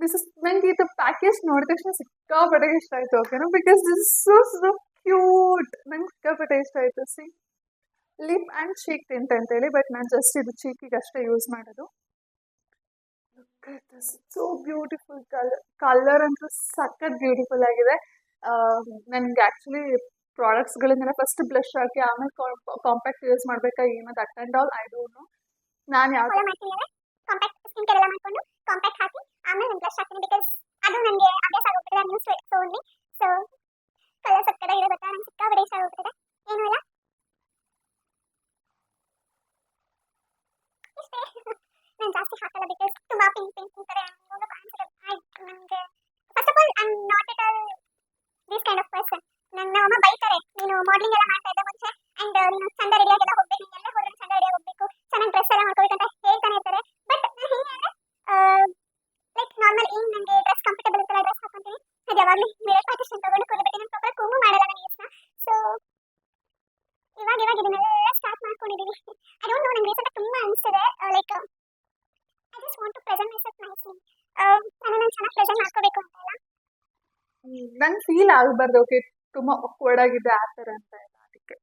This is ನಂಗೆ ಇದು package ನೋಡಿದ ತಕ್ಷಣ ಸಿಕ್ಕಾಪಟ್ಟೆ ಇಷ್ಟ ಆಯ್ತು. ಓಕೆನಾ, because this is so cute. ನಂಗೆ ಸಿಕ್ಕಾಪಟ್ಟೆ ಇಷ್ಟ ಆಯ್ತು. C, lip and cheek tint ಅಂತೇಳಿ, ಬಟ್ ನಾನು ಜಸ್ಟ್ ಇದು ಚೀಕಿಗೆ ಅಷ್ಟೇ ಯೂಸ್ ಮಾಡೋದು. ಸೊ ಬ್ಯೂಟಿಫುಲ್ ಕಲರ್ ಅಂತೂ ಸಖತ್ ಬ್ಯೂಟಿಫುಲ್ ಆಗಿದೆ. ನನಗೆ ಆ್ಯಕ್ಚುಲಿ ಪ್ರಾಡಕ್ಟ್ಸ್ಗಳನ್ನೆಲ್ಲ ಫಸ್ಟ್ ಬ್ಲಷ್ ಹಾಕಿ ಆಮೇಲೆ ಕಾಂಪ್ಯಾಕ್ಟ್ ಯೂಸ್ ಮಾಡಬೇಕಾ ಏನೋ that and all I don't know. ನಾನು ಯಾವ ಕಾಂಪ್ಯಾಕ್ಟ್ ಸ್ಕಿನ್ ಕೇರ್ ಎಲ್ಲ ಮಾಡ್ಕೊಂಡು ಕಾಂಪ್ಯಾಕ್ಟ್ ಹಾಕಿ ಆಮೇಲೆ ನಾನು ಬ್ಲಷ್ ಹಾಕ್ತೀನಿ ಬಿಕಾಸ್ ಅದು ನನಗೆ ಅಭ್ಯಾಸ ಆಗೋಗ್ಬಿಟ್ಟಿದೆ. ನಾನು use so only so colour ಸಕ್ಕಡ ಇರೋ ಗೊತ್ತಾ, ನಂಗೆ ಸಿಕ್ಕಾಪಟ್ಟೆ ಇಷ್ಟ ಆಗೋಗ್ಬಿಟ್ಟಿದೆ. ಏನೂ ಇಲ್ಲ, ಇಷ್ಟೇ. ನಾನು ಜಾಸ್ತಿ ಹಾಕಲ್ಲ ಬಿಕಾಸ್ ತುಂಬಾ ಪಿಂಕ್ ಥರ ಕಾಣಿಸುತ್ತೆ. ನನಗೆ first of all I am not at all this kind of person. ನನ್ನ ಅಮ್ಮ ಬೈತಾರೆ, ನೀನು ಮಾಡಲಿಂಗ್ ಎಲ್ಲ ಮಾಡ್ತಾ ಇದ್ದೆ ಮುಂಚೆ ಅಂಡ್ ನೀನು ಚಂದ ರೆಡಿಯಾಗೆಲ್ಲ ಹೋಗ್ಬೇಕು, ನೀನೆಲ್ಲ ಹೋದ್ರೆ ಚಂದ ರೆಡಿಯಾಗಿ ಹೋಗ್ಬೇಕು, ಚೆನ್ನಾಗಿ ಡ್ರೆಸ್ ಎಲ್ಲ ಮಾಡ್ಕೋಬೇಕಂತ ಹೇಳ್ತಾನೆ ಇರ್ತಾರೆ. ಬಟ್ ನಾನು ಹೇಗೆ ಅಂದರೆ ಲೈಕ್ ನಾರ್ಮಲ್ ಏನು ನನಗೆ ಡ್ರೆಸ್ ಕಂಫರ್ಟಬಲ್ ಇರ್ತಲ್ಲ ಡ್ರೆಸ್ ಹಾಕೊಂತೀನಿ. ಅದು ಯಾವಾಗಲೂ ಮಿರರ್ ಪಾರ್ಟಿಷನ್ ತಗೊಂಡು ಕೂತ್ಬಿಟ್ಟು ನಾನು ಪ್ರಾಪರ್ ಕೂಮು ಮಾಡಲ್ಲ ನನಗೆ ಇಷ್ಟ. ಸೊ ಇವಾಗ ಇದನ್ನೆಲ್ಲ ಸ್ಟಾರ್ಟ್ ಮಾಡ್ಕೊಂಡಿದ್ದೀನಿ. ಐ ಡೋಂಟ್ ನೋ, ನನಗೆ ರೀಸೆಂಟಾಗಿ ತುಂಬ ಅನಿಸ್ತಿದೆ like I just want to present myself nicely. ನಾನು ಚೆನ್ನಾಗಿ ಪ್ರೆಸೆಂಟ್ ಮಾಡ್ಕೋಬೇಕು ಅಂತ ಇಲ್ಲ. ನಂಗೆ ಫೀಲ್ ಆಗಬಾರ್ದು ಓಕೆ ತುಂಬ ಆಕ್ವರ್ಡ್ ಆಗಿದೆ ಆ ಥರ ಅಂತ ಇಲ್ಲ. ಅದಕ್ಕೆ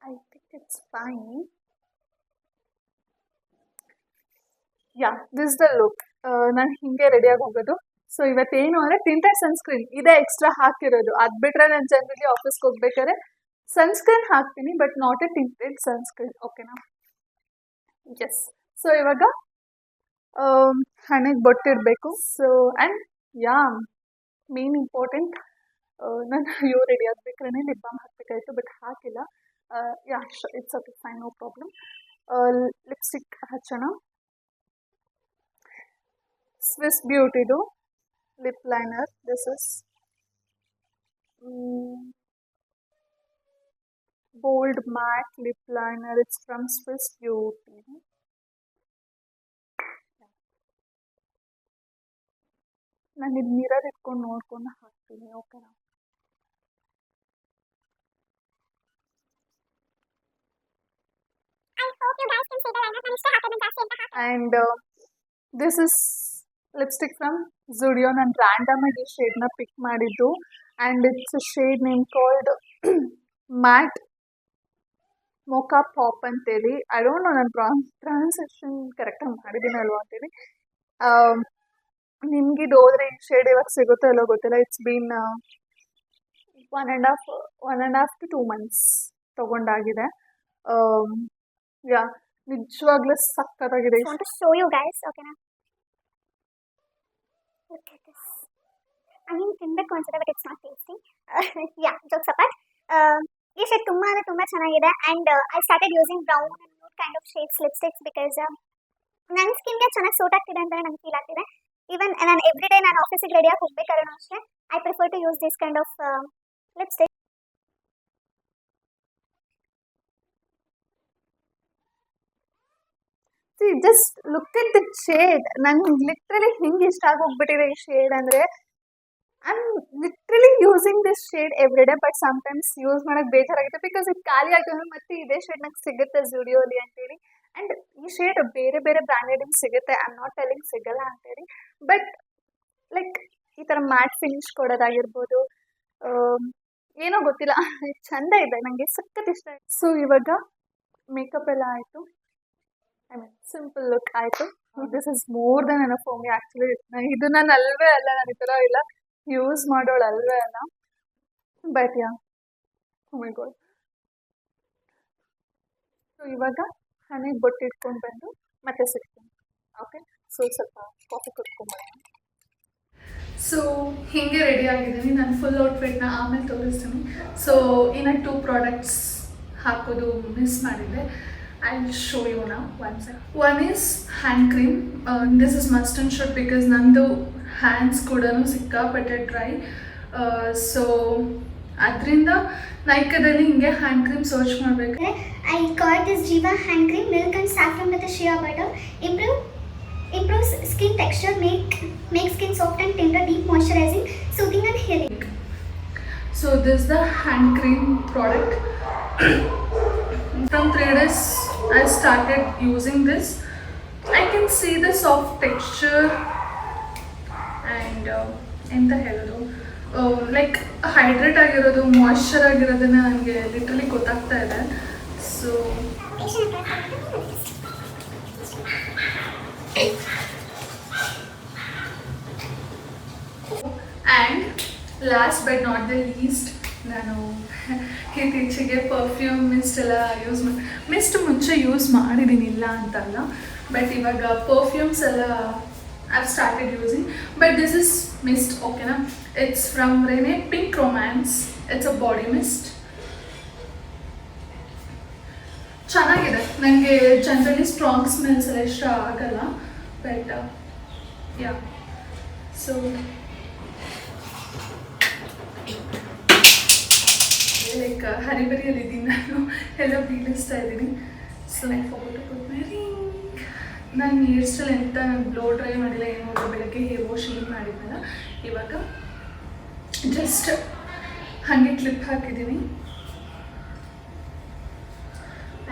I think it's fine. Yeah, this the look. ನಾನು ಹಿಂಗೆ ರೆಡಿಯಾಗಿ ಹೋಗೋದು. ಸೊ ಇವತ್ತೇನು ಅಂದರೆ ಟಿಂಟೆಡ್ ಸನ್ಸ್ಕ್ರೀನ್ ಇದೇ ಎಕ್ಸ್ಟ್ರಾ ಹಾಕಿರೋದು. ಅದು ಬಿಟ್ಟರೆ ನಾನು ಜನರಲಿ ಆಫೀಸ್ಗೆ ಹೋಗ್ಬೇಕಾದ್ರೆ ಸನ್ಸ್ಕ್ರೀನ್ ಹಾಕ್ತೀನಿ, but not a tinted sunscreen. ಓಕೆನಾ, ಎಸ್. ಸೊ ಇವಾಗ ಹಣೆಗೆ ಬೊಟ್ಟಿಡಬೇಕು. So and yeah, main important, ನಾನು ಅಯ್ಯೋ ರೆಡಿ ಆಗಬೇಕಾದ್ರೆ ಲಿಪ್ ಬಾಮ್ ಹಾಕಬೇಕಾಯ್ತು ಬಟ್ ಹಾಕಿಲ್ಲ. Yeah, it's okay, fine, no problem. Lipstick ಹಚ್ಚೋಣ. ಸ್ವಿಸ್ ಬ್ಯೂಟಿದು lip liner. This is bold matte lip liner. It's from Swiss Beauty. ನಾನು ಇದು ಮಿರರ್ ಇಟ್ಕೊಂಡು ನೋಡ್ಕೊಂಡು ಹಾಕ್ತೀನಿ. ಓಕೆನಾ, I hope you guys can see the liner. ನಾನು ಇಷ್ಟ ಹಾಕೋದು ಜಾಸ್ತಿ ಅಂತ ಹಾಕಿ. And this is lipstick from Zudio. ನಾನು ರ್ಯಾಂಡಮ್ ಆಗಿ ಈ ಶೇಡ್ನ ಪಿಕ್ ಮಾಡಿದ್ದು and it's shade name called matte mocha pop ಅಂತೇಳಿ. ಐ ಡೋಂಟ್ ನೋ ನಾನು ಪ್ರೊನೌನ್ಸಿಯೇಷನ್ ಕರೆಕ್ಟಾಗಿ ಮಾಡಿದ್ದೀನಿ ಅಲ್ವಾ ಅಂತೇಳಿ. ನಿಮ್ಗೆ ಇದು ಹೋದ್ರೆ ಈ ಶೇಡ್ ಇವಾಗ ಸಿಗುತ್ತೋ ಇಲ್ಲೋ ಗೊತ್ತಿಲ್ಲ. It's been 1.5 to 2 months ತಗೊಂಡಾಗಿದೆ. ಯಾ, ನಿಜವಾಗ್ಲೂ ಸಕ್ಕತ್ತಾಗಿದೆ. I want to show you guys. Okay, look at this. I mean, ತಿನ್ಬೇಕು ಅನ್ಸುತ್ತೆ but it's not tasty. Yeah, jokes apart, ಈ ಶೇಡ್ ತುಂಬ ಅಂದರೆ ತುಂಬ ಚೆನ್ನಾಗಿದೆ. And I started using brown and nude kind of shades lipsticks because ನನ್ನ ಸ್ಕಿನ್ಗೆ ಚೆನ್ನಾಗಿ suit ಆಗ್ತಿದೆ ಅಂತ ನನಗೆ ಫೀಲ್ ಆಗ್ತಿದೆ. ಈವನ್ ನಾನು ಎವ್ರಿ ಡೇ ನಾನು ಆಫೀಸಿಗೆ ರೆಡಿಯಾಗಿ ಹೋಗ್ಬೇಕಾದ್ರೂ ಅಷ್ಟೇ I prefer to use this kind of lipstick. See, just look at the shade. ನಂಗೆ ಲಿಟ್ರಲಿ ಹಿಂಗೆ ಇಷ್ಟ ಆಗೋಗ್ಬಿಟ್ಟಿದೆ ಈ ಶೇಡ್. ಅಂದರೆ I am literally using this shade every day. But sometimes use ಮಾಡೋಕ್ಕೆ ಬೇಜಾರಾಗುತ್ತೆ ಬಿಕಾಸ್ ಇದು ಖಾಲಿ ಆಗ್ತದೆ. ಮತ್ತೆ ಇದೇ ಶೇಡ್ ನಂಗೆ ಸಿಗುತ್ತೆ ಝುಡಿಯೋಲಿ ಅಂತೇಳಿ. ಆ್ಯಂಡ್ ಈ ಶೇಡ್ ಬೇರೆ ಬೇರೆ ಬ್ರ್ಯಾಂಡೆಡ್ ಸಿಗುತ್ತೆ. ಐ ಆಮ್ ನಾಟ್ ಟೆಲಿಂಗ್ ಸಿಗಲ್ಲ ಅಂತೇಳಿ. ಬಟ್ ಲೈಕ್ ಈ ಥರ ಮ್ಯಾಟ್ ಫಿನಿಶ್ ಕೊಡೋದಾಗಿರ್ಬೋದು, ಏನೋ ಗೊತ್ತಿಲ್ಲ, ಚಂದ ಇದೆ, ನನಗೆ ಸಖತ್ ಇಷ್ಟ ಆಯಿತು. ಸೊ ಇವಾಗ ಮೇಕಪ್ ಎಲ್ಲ ಆಯಿತು. ಐ ಮೀನ್ ಸಿಂಪಲ್ ಲುಕ್ ಆಯಿತು. This is more than enough for me actually. ಇದು ನಾನು ಅಲ್ವೇ ಅಲ್ಲ, ನಾನು ಈ ಥರ ಇಲ್ಲ ಯೂಸ್ ಮಾಡೋಳು ಅಲ್ವೇ ಅಲ್ಲ. But yeah, oh my god. So ಇವಾಗ ಹಣೆಗೆ ಬೊಟ್ಟು ಇಟ್ಕೊಂಡು ಬಂದು ಮತ್ತೆ ಸಿಗ್ತೀನಿ. ಓಕೆ, ಸೊ ಸ್ವಲ್ಪ ಕಾಫಿ ಕುಡ್ಕೊಂಬರೋಣ. ಸೊ ಹೀಗೆ ರೆಡಿ ಆಗಿದ್ದೀನಿ. ನಾನು ಫುಲ್ ಔಟ್ಫಿಟ್ನ ಆಮೇಲೆ ತೋರಿಸ್ತೀನಿ. ಸೊ ಇನ್ನು 2 ಪ್ರಾಡಕ್ಟ್ಸ್ ಹಾಕೋದು ಮಿಸ್ ಮಾಡಿದ್ದೆ. I will show you now one is hand cream. This is must and should because ನಂದು ಹ್ಯಾಂಡ್ಸ್ ಕೂಡ ಸಿಕ್ಕಾಪಟ್ಟೆ ಡ್ರೈ. ಸೊ ಅದರಿಂದ ನೈಕದಲ್ಲಿ ಹಿಂಗೆ ಹ್ಯಾಂಡ್ ಕ್ರೀಮ್ ಸರ್ಚ್ ಮಾಡಬೇಕು. I got this Jiva hand cream, milk and saffron with a shea butter. Improves skin texture, make skin soft and tender, deep moisturizing, soothing and healing. So this is the hand cream product. From 3 days I started using this. I can see the soft texture and ಎಂತ ಹೇಳೋದು, like hydrate ಆಗಿರೋದು, moisture ಆಗಿರೋದನ್ನ ನನಗೆ literally ಗೊತ್ತಾಗ್ತಾ ಇದೆ. So and last but not the least, ನಾನು ಇತ್ತೀಚೆಗೆ perfume mist ಎಲ್ಲ mist ಮುಂಚೆ ಯೂಸ್ ಮಾಡಿದ್ದೀನಿ, ಇಲ್ಲ ಅಂತಲ್ಲ, ಬಟ್ ಇವಾಗ ಪರ್ಫ್ಯೂಮ್ಸ್ ಎಲ್ಲ I've started using. But this is mist, okay na? It's from Rene Pink Romance. It's a body mist. ಚೆನ್ನಾಗಿದೆ. ನನಗೆ ಜನರಲಿ ಸ್ಟ್ರಾಂಗ್ ಸ್ಮೆಲ್ಸ್ ಎಲ್ಲ ಇಷ್ಟ ಆಗಲ್ಲ, ಬಟ್ ಯಾ. ಸೊ ಲೈಕ್ ಹರಿಬರಿಯಲ್ಲಿದ್ದೀನಿ ನಾನು, ಎಲ್ಲ ಬೀಳಿಸ್ತಾ ಇದ್ದೀನಿ. So I forgot to put my ring. ನಾನು ಹೇರ್ ಸ್ಟೈಲ್ ಎಂತ ನಾನು ಬ್ಲೋ ಡ್ರೈ ಮಾಡಿಲ್ಲ, ಏನು ಮಾಡಿಲ್ಲ, ಬೆಳಗ್ಗೆ ಹೇರ್ ವಾಶ್ ಏನು ಮಾಡಿದ್ನಲ್ಲ, ಇವಾಗ ಜಸ್ಟ್ ಹಾಗೆ ಕ್ಲಿಪ್ ಹಾಕಿದ್ದೀನಿ.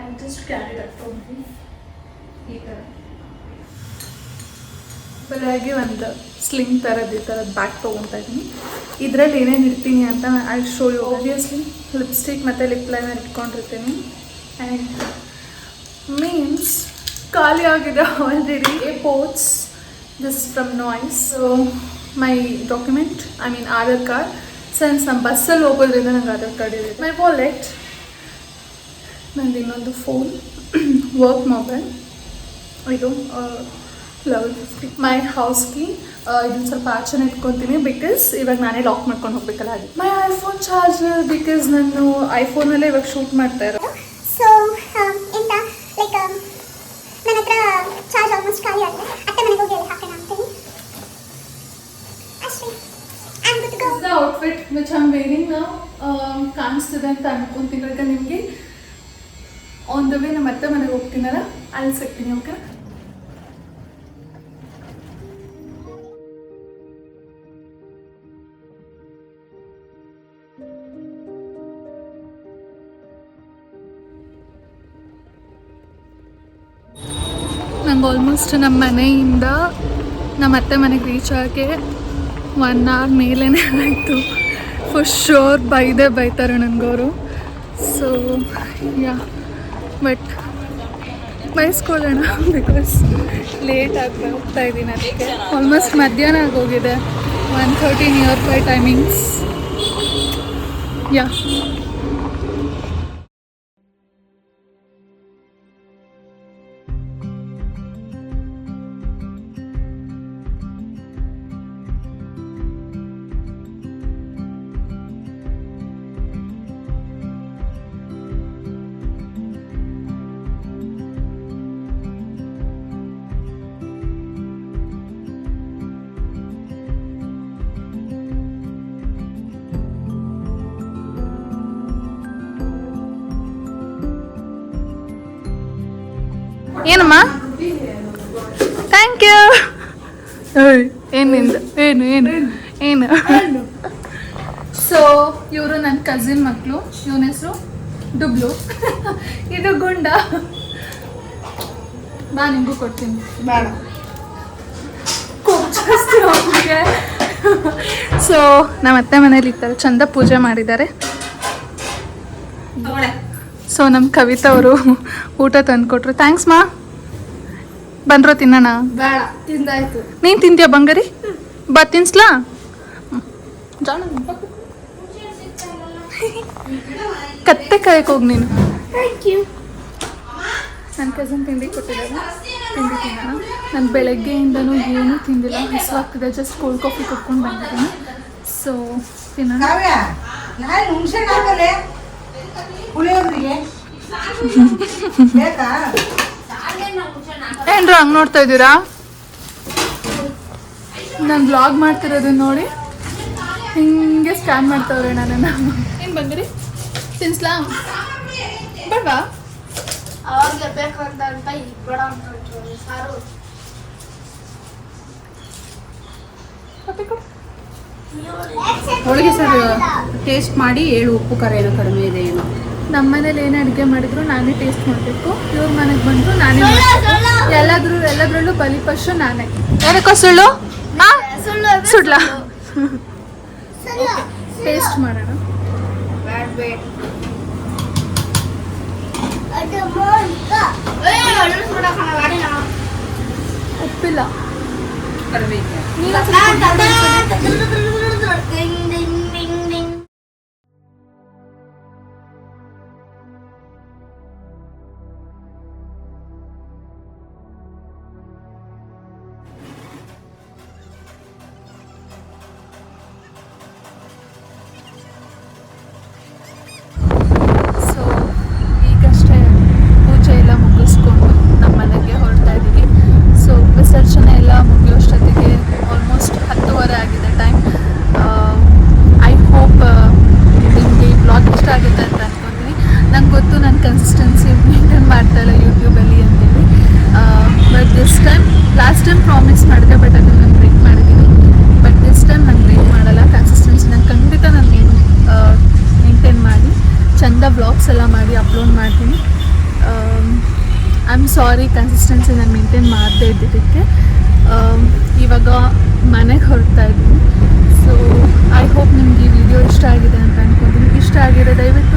ಐ ಜಸ್ಟ್ ಕ್ಯಾರಿ ದಟ್ ತೊಗೊಂಡು ಈ ಥರ ಬರೀ ಒಂದು ಸ್ಲಿಂಗ್ ಥರದ್ದು ಈ ಥರದ್ದು ಬ್ಯಾಗ್ ತೊಗೊತಾ ಇದ್ದೀನಿ. ಇದರಲ್ಲಿ ಏನೇನು ಇರ್ತೀನಿ ಅಂತ I show you. Obviously lipstick ಮತ್ತು ಲಿಪ್ ಲೈನರ್ ಇಟ್ಕೊಂಡಿರ್ತೀನಿ. ಆ್ಯಂಡ್ ಮೀನ್ಸ್ ಖಾಲಿ ಆಗಿದೆ already. Ports, this is from noise. So my document, I mean Aadhaar card. Sense ನಮ್ಮ ಬಸ್ಸಲ್ಲಿ ಹೋಗೋದ್ರಿಂದ ನಂಗೆ ಆಧಾರ್ ಕಾರ್ಡ್ ಇದೆ. ಮೈ ವಾಲೆಟ್, ನಂದು ಇನ್ನೊಂದು ಫೋನ್, ವರ್ಕ್ ಮೊಬೈಲ್, ಇದು ಲೆವೆಲ್ 50. ಮೈ ಹೌಸ್ ಕೀ, ಇದನ್ನು ಸ್ವಲ್ಪ ಆಚೆನೇ ಇಟ್ಕೊತೀನಿ ಬಿಕಾಸ್ ಇವಾಗ ನಾನೇ ಲಾಕ್ ಮಾಡ್ಕೊಂಡು ಹೋಗ್ಬೇಕಲ್ಲ ಹಾಗೆ. ಮೈ ಐಫೋನ್ ಚಾರ್ಜರ್, ಬಿಕಾಸ್ ನಾನು ಐಫೋನಲ್ಲೇ ಇವಾಗ ಶೂಟ್ ಮಾಡ್ತಾ ಇರೋದು. So, ಎಂತ ಲೈಕ್ ನನ್ನ ಹತ್ರ ಚಾರ್ಜ್ ಆಲ್ಮೋಸ್ಟ್ ಖಾಲಿ ಆಗಿದೆ. ಅತ್ತೆ ಮನೆಗೆ ಹೋಗಿ ಅಲ್ಲಿ ಹಾಕೋಣ ಅಂತೀನಿ ಅಷ್ಟೇ. I'm good to go. The outfit which I am wearing now ಕಾಣಿಸ್ತಿದೆ ಅಂತ ಅನ್ಕೊಂತೀನಿ. ಈಗ ನಿಮಗೆ ಆನ್ ದ ವೇ ನಮ್ಮ ಅತ್ತೆ ಮನೆಗೆ ಹೋಗ್ತೀನಲ್ಲ, ಅಲ್ಲಿ ಸಿಗ್ತೀನಿ. ಓಕೆ, ನಂಗೆ ಆಲ್ಮೋಸ್ಟ್ ನಮ್ಮ ಮನೆಯಿಂದ ನಮ್ಮ ಅತ್ತೆ ಮನೆಗೆ ರೀಚ್ ಆಗಿ 1 hour ಮೇಲೇ ಆಯಿತು. ಫಾರ್ ಶೋರ್ ಬೈತಾರೆ ನನಗವರು. ಸೊ ಯಾ, ಬಟ್ ಬೈಸ್ಕೊಳ್ಳೋಣ ಬಿಕಾಸ್ ಲೇಟ್ ಆಗಿ ಹೋಗ್ತಾ ಇದ್ದೀನಿ. ಅದಕ್ಕೆ ಆಲ್ಮೋಸ್ಟ್ ಮಧ್ಯಾಹ್ನ ಆಗೋಗಿದೆ. 1:30 ನಿಯರ್ ಬೈ ಟೈಮಿಂಗ್ಸ್. ಯಾ, ಏನಮ್ಮ? Thank you. ಏನಿಂದ ಏನು ಏನು ಏನು ಸೊ ಇವರು ನನ್ನ ಕಸಿನ್ ಮಕ್ಕಳು. ಇವನ ಹೆಸರು ಡುಬ್ಲು, ಇದು ಗುಂಡ. ಬಾ, ನಿಮಗೂ ಕೊಡ್ತೀನಿ. ಬೇಡ, ಜಾಸ್ತಿ ಅವನಿಗೆ. ಸೊ ನಮ್ಮ ಅತ್ತೆ ಮನೇಲಿ ಈ ಥರ ಚಂದ ಪೂಜೆ ಮಾಡಿದ್ದಾರೆ. ಸೊ ನಮ್ಮ ಕವಿತಾ ಅವರು ಊಟ ತಂದುಕೊಟ್ರು. ಥ್ಯಾಂಕ್ಸ್ ಮಾ. ಬಂದ್ರು ತಿನ್ನೋಣ? ಬೇಡ, ತಿಂದಾಯ್ತು. ನೀನು ತಿಂತೀಯ ಬಂಗಾರಿ? ಬಾ ತಿನ್ಸ್ಲಾ? ಕತ್ತೆ ಕಾಯಕ್ಕೆ ಹೋಗಿ ನೀನು. Thank you. ನನ್ನ ಕಸಿನ್ ತಿಂಡಿ ಕೊಟ್ಟಿದ್ದಾರೆ, ತಿಂಡಿ ತಿನ್ನೋಣ. ನಾನು ಬೆಳಗ್ಗೆಯಿಂದನೂ ಏನೂ ತಿಂದಿಲ್ಲ, ಹಸಿವಾಗ್ತಿದೆ. ಜಸ್ಟ್ ಕೋಲ್ಡ್ ಕಾಫಿ ಕುಟ್ಕೊಂಡು ಬಂದಿದ್ದೀನಿ. ಸೊ ತಿನ್ನೋಣ. ಏನ್ರ ಹಂಗೆ ನೋಡ್ತಾ ಇದ್ದೀರಾ? ನಾನು ಬ್ಲಾಗ್ ಮಾಡ್ತಿರೋದು ನೋಡಿ ಹಿಂಗೆ ಸ್ಕ್ಯಾನ್ ಮಾಡ್ತಾವ್ರೆ ನನ್ನನ್ನು. ಏನು ಬಂದಿರಿ ತಿನ್ಸ್ಲಾ ಬೇಡವಾ? ಅವಾಗ ಬೇಕಂತ ಅಂತ ಬೇಡ ಅಂತ ಸಾರು ಹೋಳಿಗೆ ಸರ್ ಟೇಸ್ಟ್ ಮಾಡಿ ಹೇಳು ಉಪ್ಪು ಖಾರ ಏನೋ ಕಡಿಮೆ ಇದೆ ಏನೋ. ನಮ್ಮ ಮನೇಲಿ ಏನು ಅಡುಗೆ ಮಾಡಿದ್ರು ನಾನೇ ಟೇಸ್ಟ್ ಮಾಡಬೇಕು. ಇವ್ರ ಮನೆಗೆ ಬಂದು ನಾನೇ ಮಾಡಬೇಕು. ಎಲ್ಲದ್ರಲ್ಲೂ ಬಲಿಪಶು ನಾನೇ. ಏನಕ್ಕೋ ಸುಳ್ಳು ಸುಡ್ಲಾ? ಟೇಸ್ಟ್ ಮಾಡೋಣ. ಉಪ್ಪಿಲ್ಲ, ಕಡಿಮೆ ಇದೆ. ಸೊ ಈಗಷ್ಟೇ ಪೂಜೆ ಎಲ್ಲ ಮುಗಿಸ್ಕೊಂಡು ನಮ್ಮ ಮನೆಗೆ ಹೊರಡ್ತಾ ಇದ್ದೀವಿ. ಸೊ ವಿಸರ್ಜನೆ ಎಲ್ಲ ಮುಗಿಯೋಷ್ಟೊತ್ತಿಗೆ ಆಲ್ಮೋಸ್ಟ್ 10:30 ಆಗಿದೆ ಟೈಮ್. ಐ ಹೋಪ್ ನಿಮಗೆ ಈ ಬ್ಲಾಗ್ ಇಷ್ಟ ಆಗುತ್ತೆ ಅಂತ ಅಂದ್ಕೊತೀನಿ. ನಂಗೆ ಗೊತ್ತು ನನ್ನ ಕನ್ಸಿಸ್ಟೆನ್ಸಿ ಮೇಂಟೈನ್ ಮಾಡ್ತಾಯಿಲ್ಲ ಯೂಟ್ಯೂಬಲ್ಲಿ ಅಂತೇಳಿ. But this time, last time promise ಮಾಡಿದೆ, ಬಟ್ ಅದನ್ನು ನಾನು ಬ್ರೇಕ್ ಮಾಡಿದ್ದೀನಿ. ಬಟ್ ದಿಸ್ ಟೈಮ್ ನಾನು ಬ್ರೇಕ್ ಮಾಡಲ್ಲ. ಕನ್ಸಿಸ್ಟೆನ್ಸಿ ನಾನು ಖಂಡಿತ ನಾನು ಮೇಂಟೈನ್ ಮಾಡಿ ಚಂದ ವ್ಲಾಗ್ಸ್ ಎಲ್ಲ ಮಾಡಿ ಅಪ್ಲೋಡ್ ಮಾಡ್ತೀನಿ. ಐ ಆಮ್ ಸಾರಿ ಕನ್ಸಿಸ್ಟೆನ್ಸಿ ನಾನು ಮೇಂಟೈನ್ ಮಾಡದೇ ಇದ್ದಿದ್ದಕ್ಕೆ. ಇವಾಗ ಮನೆಗೆ ಹೊರಡ್ತಾ ಇದ್ದೀನಿ. ಸೊ ಐ ಹೋಪ್ ನಿಮ್ಗೆ ಈ ವಿಡಿಯೋ ಇಷ್ಟ ಆಗಿದೆ ಅಂತ ಅಂದ್ಕೊತೀನಿ. ಇಷ್ಟ ಆಗಿದೆ ದಯವಿಟ್ಟು